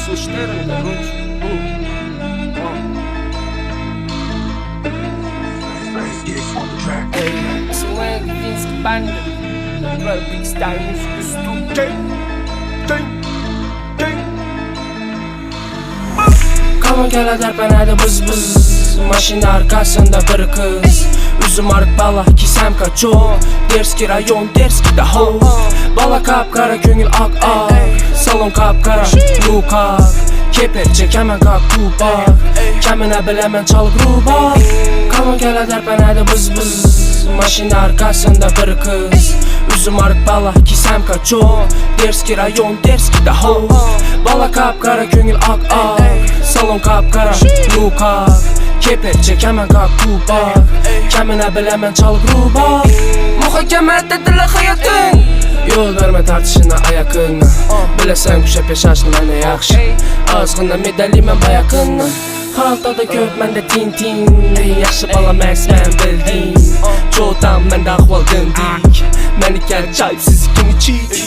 Axel Stern, короче. Свой винский банд, твой биг стайл музыку. Kamu gele derpenede bız bız. Maşinin arkasında bir kız. Üzüm arık bala kisem kaço. Derski rayon derski da ho. Bala kapkara köngül ak ak. Salon kapkara lukak. Keper çek hemen kalk kupak. Kemine bilemen çalıp rubak. Kamu gele derpenede bız bız. Maşinin arkasında bir kız. Üzüm arık bala kisem kaço. Derski rayon derski da ho. Bala kapkara köngül ak ak. Salon kapkara lukak. Keper çek hemen kalk kupak. Kemine bilemen çalıp rubak. Muhakeme edilir hayatın. Yol verme tartışına ayakına. Bilesen kuşa peşaşın mene yakşı. Azgında medalimen bayakına. Haltada köp mende tin tin. Yaxşı bala məks mən bildim. Çoğdan məndə ahval dindik. Məni gəl çayıb sizi kim içik.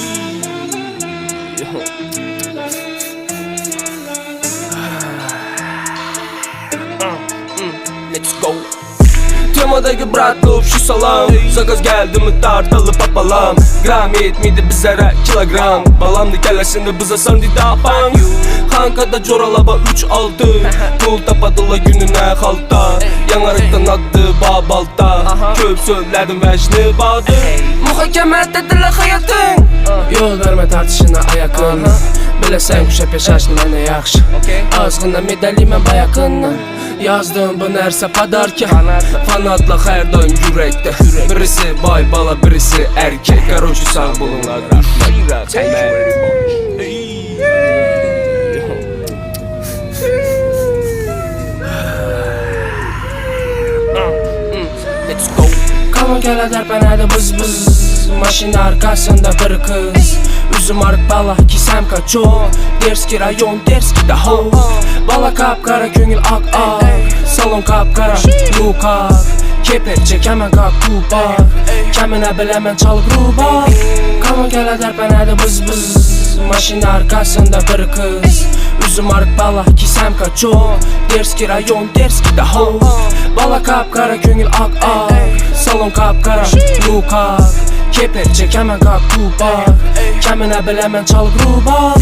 Let's go. Temadaki bırakıp şu salam. Sakız geldi mi tartalı papalam. Gram yetmiydi bizlere kilogram. Balamdı kellesinde bize sandı dapan. Hankada coralaba 3-6. Pul tapadıla gününe halta. Yanarıktan attı babalta. Köp söyledim vecni badı. Muhakeme edilir hayatın. Yol verme tartışına ayakına. Bilesen kuşa peşaşın mene yakşı. Azgında medalimen bayakına. Yazdım bu nərsə padarkən. Fanatla hər daim yürekte. Birisi bay bala, birisi erkek. Karocu sağ bulunlar. Let's go. Kamu gele derpenede bız bız. Maşinin arkasında bir kız. Üzüm arık bala kisem kaço. Derski rayon derski da ho. Bala kapkara köngül ak ak. Salon kapkara lukak. Keper çek hemen kalk kupak. Kemine bilemen çalıp rubak. Kamu gele derpenede bız bız. Maşinin arkasında bir kız. Üzüm arık bala kisem kaço. Derski rayon derski da ho. Bala kapkara köngül ak ak. Salon kapkara lukak. Keper çek hemen kalk kupak. Kemine bilemen çalıp rubak.